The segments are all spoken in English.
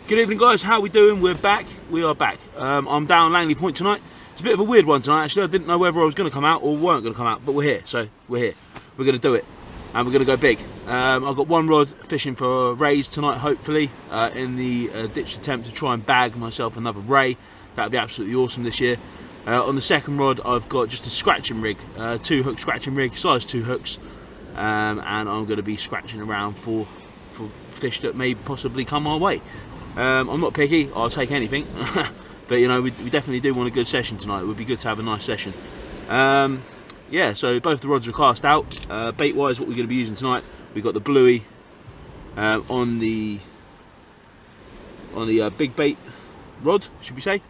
Good evening guys, how we doing? We're back, we are back. I'm down Langley Point tonight. It's a bit of a weird one tonight actually. I didn't know whether I was going to come out or weren't going to come out, but we're here, so we're here. We're going to do it, and we're going to go big. I've got one rod fishing for rays tonight, hopefully, in the ditch attempt to try and bag myself another ray. That would be absolutely awesome this year. On the second rod, I've got just a scratching rig, 2-hook scratching rig, size 2 hooks, and I'm going to be scratching around for fish that may possibly come our way. I'm not picky, I'll take anything, but you know, we definitely do want a good session tonight. It would be good to have a nice session. Yeah, so both the rods are cast out. Bait wise, what we're going to be using tonight, we've got the bluey on the big bait rod, should we say.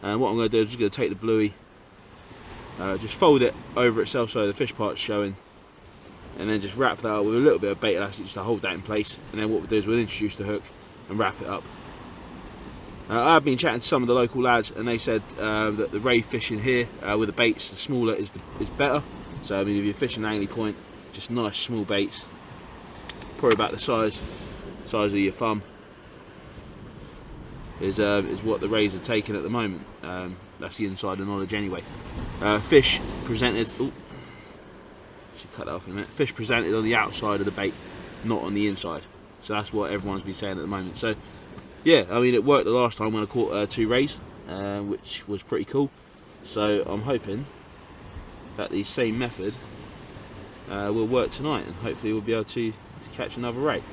And what I'm going to do is just going to take the bluey, just fold it over itself so the fish part's showing, and then just wrap that up with a little bit of bait elastic just to hold that in place. And then what we'll do is we'll introduce the hook and wrap it up. I've been chatting to some of the local lads, and they said that the ray fishing here with the baits, the smaller is better. So I mean, if you're fishing Langley Point, just nice small baits, probably about the size of your thumb, is what the rays are taking at the moment. That's the insider knowledge anyway. Fish presented. Ooh, should cut that off in a minute. Fish presented on the outside of the bait, not on the inside. So that's what everyone's been saying at the moment. So yeah, I mean, it worked the last time when I caught 2 rays, which was pretty cool. So I'm hoping that the same method will work tonight, and hopefully we'll be able to catch another ray.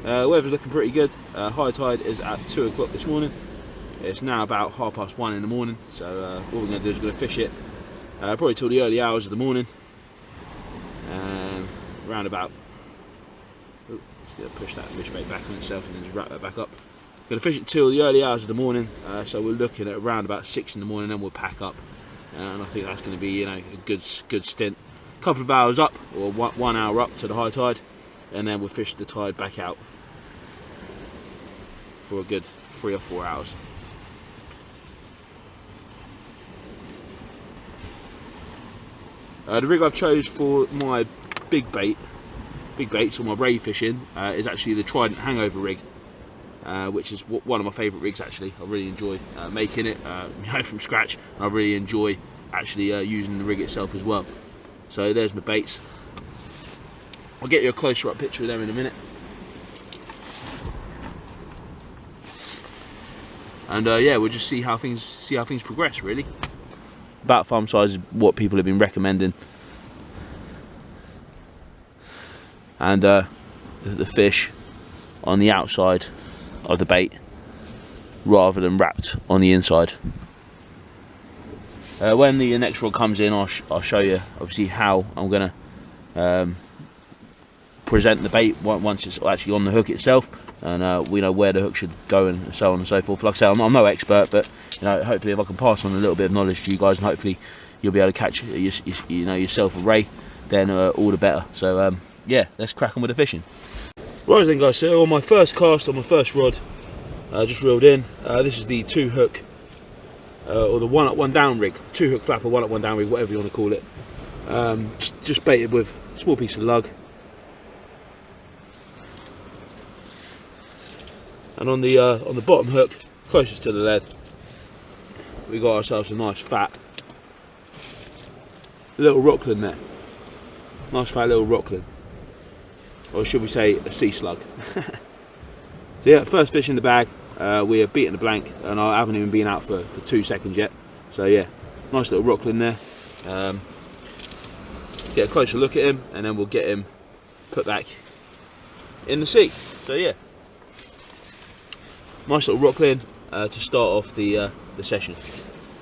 Weather's looking pretty good. High tide is at 2 o'clock this morning. It's now about 1:30 in the morning. So what we're going to do is we're going to fish it probably till the early hours of the morning. Around about. Ooh, just going to push that fish bait back on itself and then just wrap that back up. We're going to fish it till the early hours of the morning, so we're looking at around about 6 in the morning, then we'll pack up, and I think that's going to be, you know, a good stint. A couple of hours up, or 1 hour up to the high tide, and then we'll fish the tide back out for a good 3 or 4 hours. The rig I've chose for my big baits or my ray fishing is actually the Trident hangover rig. Which is one of my favourite rigs actually. I really enjoy making it you know, from scratch. I really enjoy actually using the rig itself as well. So there's my baits. I'll get you a closer up picture of them in a minute. And yeah, we'll just see how things progress really. About thumb size is what people have been recommending. And the fish on the outside of the bait rather than wrapped on the inside. When the next rod comes in, I'll show you obviously how I'm going to present the bait once it's actually on the hook itself, and we know where the hook should go and so on and so forth. Like I say, I'm no expert, but you know, hopefully if I can pass on a little bit of knowledge to you guys, and hopefully you'll be able to catch you know, yourself a ray, then all the better. So yeah, let's crack on with the fishing. Right then guys, so on my first cast, on my first rod, I just reeled in. This is the 2-hook, or the 1 up 1 down rig, 2-hook flapper, 1 up 1 down rig, whatever you want to call it. Just baited with a small piece of lug. And on the bottom hook, closest to the lead, we got ourselves a nice fat little rockland there. Nice fat little rockland. Or should we say a sea slug. So yeah, first fish in the bag. We are beating the blank, and I haven't even been out for 2 seconds yet. So yeah, nice little rockland there. Get a closer look at him, and then we'll get him put back in the sea. So yeah, nice little rockland to start off the session.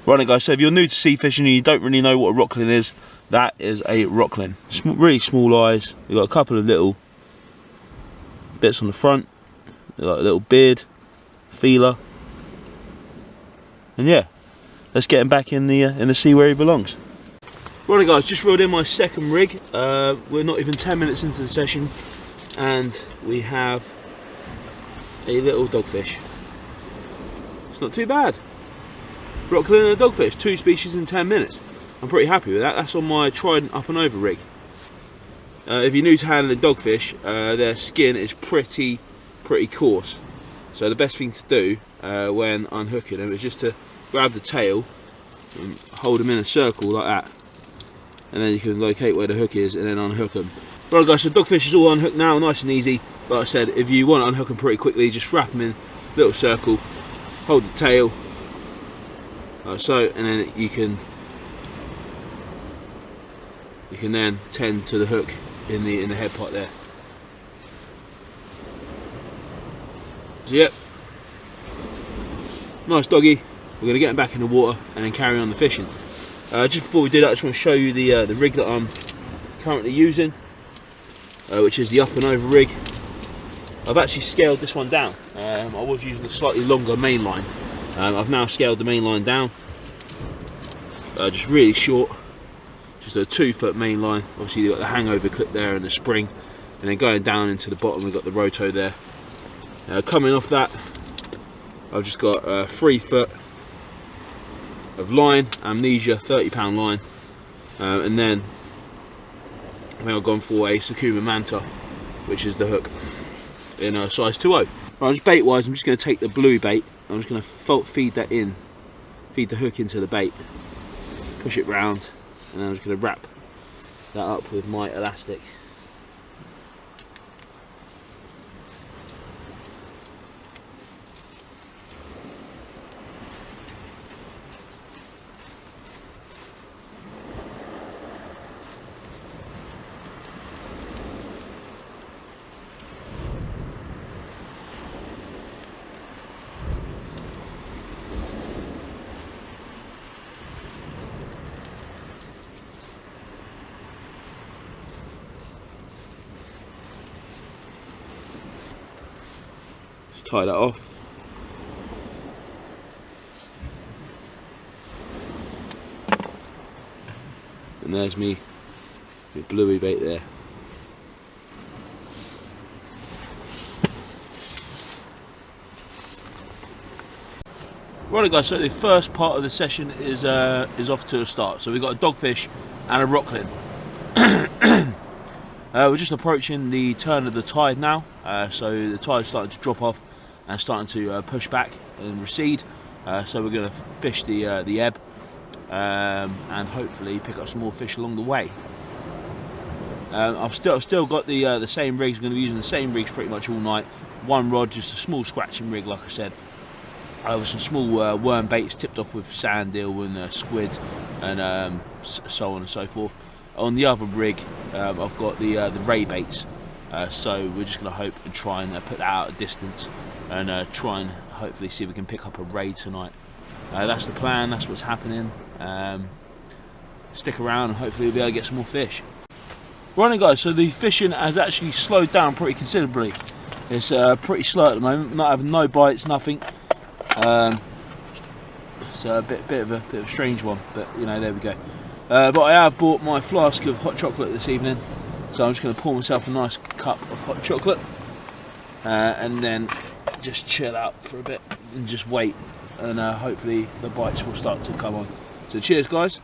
Right then guys, so if you're new to sea fishing and you don't really know what a rockland is, that is a rockland. Really small eyes. You've got a couple of little bits on the front, like a little beard, feeler, and yeah, let's get him back in the sea where he belongs. Right guys, just reeled in my second rig. We're not even 10 minutes into the session, and we have a little dogfish. It's not too bad. Rockland and a dogfish, 2 species in 10 minutes. I'm pretty happy with that. That's on my Trident up and over rig. If you're new to handling dogfish, their skin is pretty coarse. So the best thing to do when unhooking them is just to grab the tail and hold them in a circle like that, and then you can locate where the hook is and then unhook them. Right guys, so dogfish is all unhooked now, nice and easy. Like I said, if you want to unhook them pretty quickly, just wrap them in a little circle, hold the tail like so, and then you can then tend to the hook in the head part there. So yep, nice doggy. We're going to get them back in the water and then carry on the fishing. Just before we do that, I just want to show you the rig that I'm currently using, which is the up and over rig. I've actually scaled this one down. I was using a slightly longer main line. I've now scaled the main line down, just really short, just a 2-foot main line. Obviously you've got the hangover clip there and the spring, and then going down into the bottom we've got the roto there. Coming off that, I've just got 3 foot of line, Amnesia 30-pound line, and then I think I've gone for a Sakuma Manta, which is the hook in a size 2.0. Right, just bait wise, I'm just going to take the blue bait, I'm just going to feed that in, feed the hook into the bait, push it round, and then I'm just going to wrap that up with my elastic. Tie that off. And there's me bluey bait there. Right guys, so the first part of the session is off to a start. So we've got a dogfish and a rocklin. We're just approaching the turn of the tide now, so the tide's starting to drop off and starting to push back and recede. So we're going to fish the ebb and hopefully pick up some more fish along the way. I've still got the same rigs. I'm going to be using the same rigs pretty much all night. One rod, just a small scratching rig, like I said. With some small worm baits tipped off with sand eel and squid and so on and so forth. On the other rig, I've got the ray baits, so we're just going to hope and try and put that out a distance and try and hopefully see if we can pick up a ray tonight. That's the plan, that's what's happening. Stick around and hopefully we'll be able to get some more fish. Right then guys, so the fishing has actually slowed down pretty considerably. It's pretty slow at the moment, not having no bites, nothing. It's a bit of a strange one, but you know, there we go. But I have bought my flask of hot chocolate this evening, so I'm just going to pour myself a nice cup of hot chocolate and then just chill out for a bit and just wait, and hopefully the bites will start to come on. So cheers guys.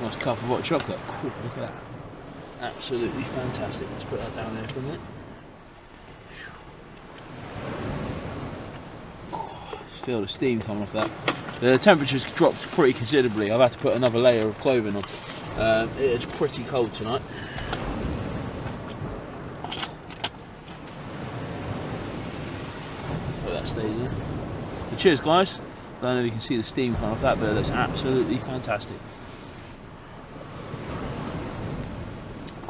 Nice cup of hot chocolate. Cool, look at that. Absolutely fantastic. Let's put that down there for a minute. Feel the steam coming off that. The temperature's dropped pretty considerably. I've had to put another layer of clothing on. It is pretty cold tonight. Put that stays in. But cheers guys. I don't know if you can see the steam coming off that, but that's absolutely fantastic.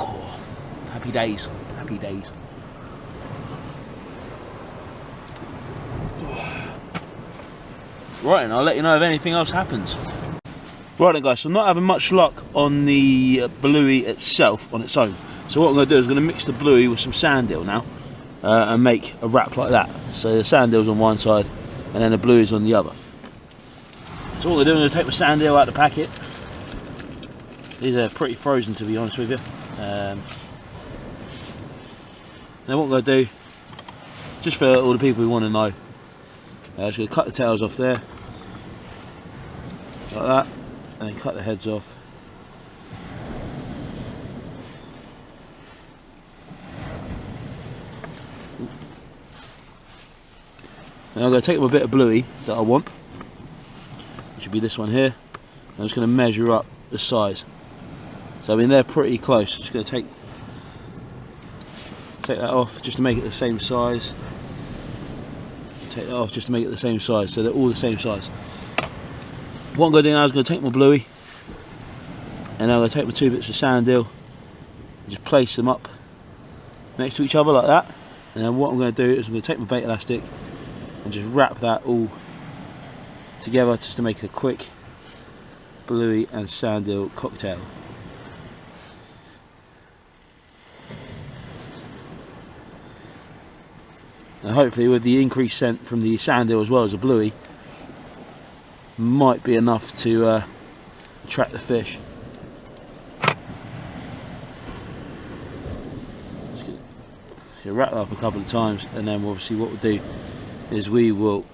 Oh, happy days, happy days. Right, and I'll let you know if anything else happens. Right then guys, so I'm not having much luck on the bluey itself on its own. So what I'm going to do is I'm going to mix the bluey with some sand eel now and make a wrap like that. So the sand eel's on one side and then the bluey's on the other. So what we're doing is take the sand eel out of the packet. These are pretty frozen, to be honest with you. Then what I'm going to do, just for all the people who want to know, just going to cut the tails off there, like that, and then cut the heads off. And I'm going to take my bit of bluey that I want, which would be this one here. I'm just going to measure up the size. So I mean they're pretty close. Just going to take that off just to make it the same size. Take that off just to make it the same size, so they're all the same size. What I'm going to do now is going to take my bluey, and I'm going to take my 2 bits of sand deal and just place them up next to each other like that. And then what I'm going to do is I'm going to take my bait elastic and just wrap that all together just to make a quick bluey and sand deal cocktail. And hopefully with the increased scent from the sand deal as well as the bluey, might be enough to attract the fish. Just gonna wrap that up a couple of times, and then obviously what we'll do is we will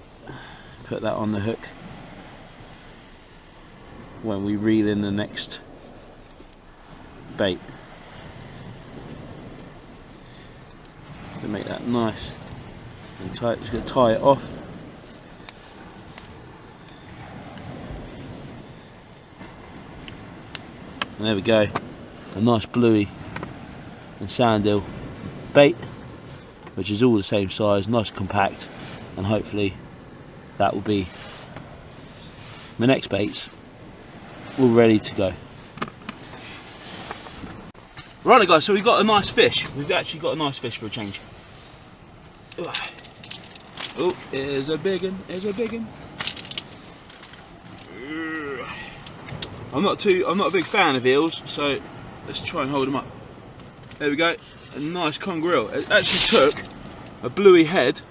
put that on the hook when we reel in the next bait, just to make that nice and tight. Just going to tie it off. And there we go, a nice bluey and sand deal bait, which is all the same size, nice compact, and hopefully that will be my next baits all ready to go. Right guys, so we've got a nice fish. We've actually got a nice fish for a change. Oh, here's a big one, here's a big one. I'm not a big fan of eels, so let's try and hold them up. There we go, a nice conger. It actually took a bluey head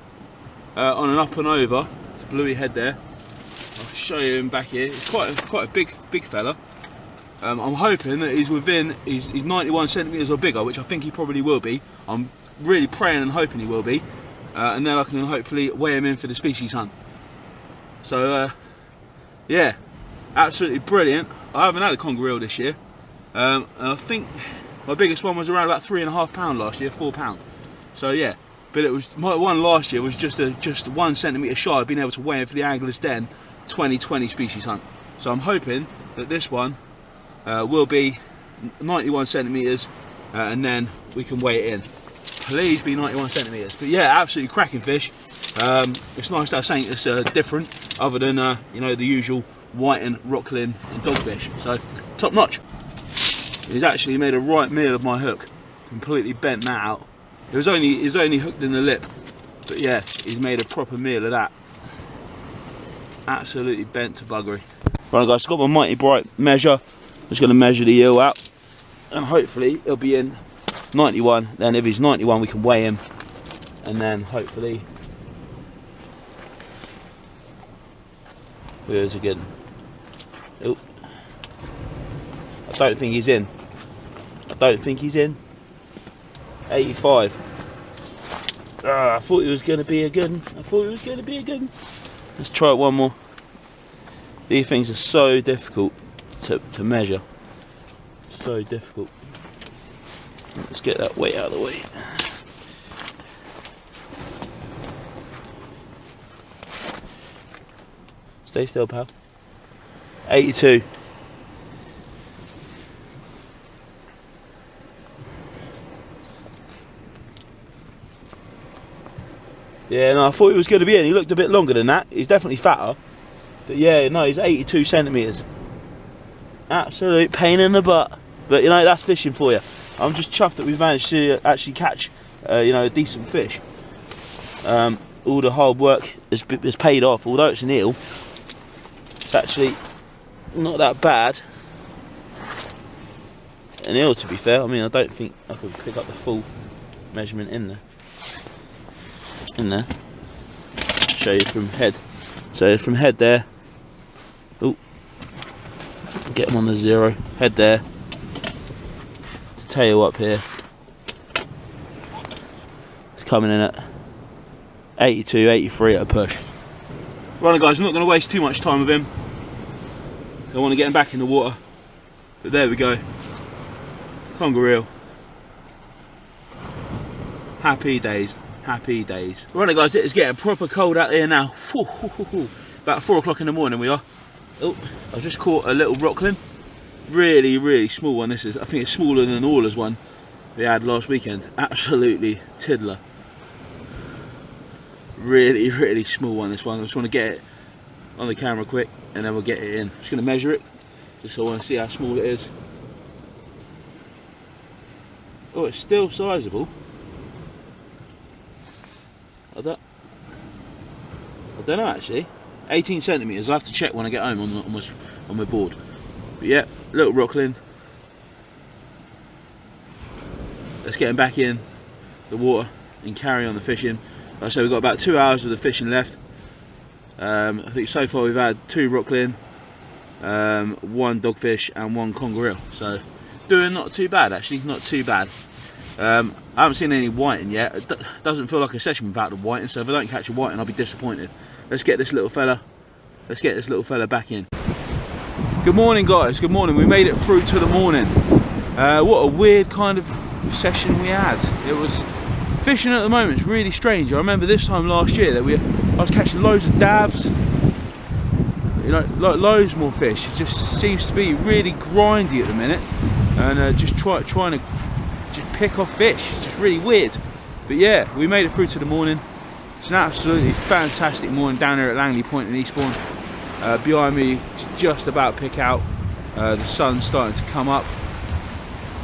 on an up and over. It's a bluey head there. I'll show you him back here. It's quite a big fella. I'm hoping that he's 91 centimeters or bigger, which I think he probably will be. I'm really praying and hoping he will be, and then I can hopefully weigh him in for the species hunt. So yeah, absolutely brilliant. I haven't had a conger eel this year, and I think my biggest one was around about 3.5 pound last year, 4 pound. So yeah, but it was, my one last year was just 1 centimeter shy of being able to weigh in for the Angler's Den 2020 species hunt. So I'm hoping that this one will be 91 centimeters, and then we can weigh it in. Please be 91 centimeters. But yeah, absolutely cracking fish. It's nice to have something that's different, other than you know, the usual white and rockling and dogfish. So top notch. He's actually made a right meal of my hook. Completely bent that out. It was only hooked in the lip, but yeah, he's made a proper meal of that. Absolutely bent to buggery. Right guys, I've got my Mighty Bright measure. I'm just going to measure the eel out, and hopefully he'll be in 91. Then if he's 91, we can weigh him, and then hopefully where's he again? Oh, I don't think he's in. I don't think he's in. 85. I thought he was going to be a good one. I thought he was going to be a good one. Let's try it one more. These things are so difficult to measure. So difficult. Let's get that weight out of the way. Stay still, pal. 82. Yeah, no, I thought he was going to be in. He looked a bit longer than that. He's definitely fatter. But yeah, no, he's 82 centimetres. Absolute pain in the butt. But you know, that's fishing for you. I'm just chuffed that we've managed to actually catch, you know, a decent fish. All the hard work has paid off. Although it's an eel, it's actually not that bad. An eel, to be fair. I mean, I don't think I could pick up the full measurement in there. Show you from head. So from head there. Oh, get him on the 0. Head there. To tail up here. It's coming in at 82, 83 at a push. Right guys, I'm not going to waste too much time with him. I want to get him back in the water. But there we go. Conger eel. Happy days. Happy days. Right guys, it's getting proper cold out here now. About 4 o'clock in the morning we are. Oh, I've just caught a little rockling. Really small one this is. I think it's smaller than Orla's one we had last weekend. Absolutely tiddler. Really small one this one. I just want to get it on the camera quick and then we'll get it in. I'm just going to measure it just so I want to see how small it is. Oh, it's still sizable. I don't know actually. 18 centimetres. I'll have to check when I get home on my board. But yeah, little rockling. Let's get him back in the water and carry on the fishing. Like I said, we've got about 2 hours of the fishing left. I think so far we've had 2 rockling, 1 dogfish and 1 conger. So doing not too bad actually, not too bad. I haven't seen any whiting yet. It doesn't feel like a session without the whiting, so if I don't catch a whiting I'll be disappointed. Let's get this little fella back in. Good morning guys, good morning. We made it through to the morning. What a weird kind of session we had. It was fishing at the moment, it's really strange. I remember this time last year that I was catching loads of dabs, you know, like loads more fish. It just seems to be really grindy at the minute, and just trying to just pick off fish. It's just really weird. But yeah, we made it through to the morning. It's an absolutely fantastic morning down here at Langley Point in Eastbourne. Behind me, just about pick out. The sun's starting to come up.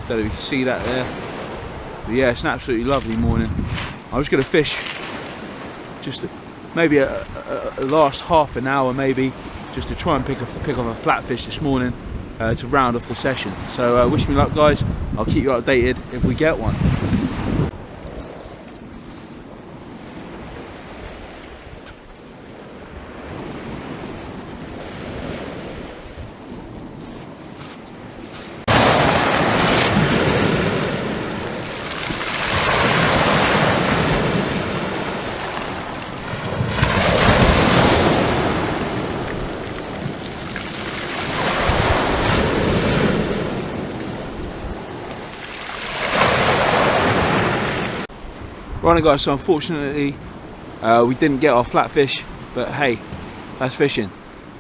Don't know if you can see that there. But yeah, it's an absolutely lovely morning. I'm just going to fish just maybe a last half an hour maybe, just to try and pick off a flatfish this morning to round off the session. So wish me luck guys. I'll keep you updated if we get one. Right guys, so unfortunately we didn't get our flatfish, but hey, that's fishing.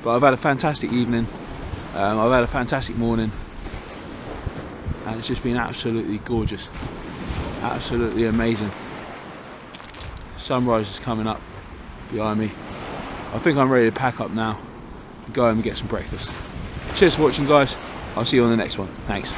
But I've had a fantastic evening, I've had a fantastic morning, and it's just been absolutely gorgeous, absolutely amazing. Sunrise is coming up behind me. I think I'm ready to pack up now and go home and get some breakfast. Cheers for watching guys, I'll see you on the next one. Thanks.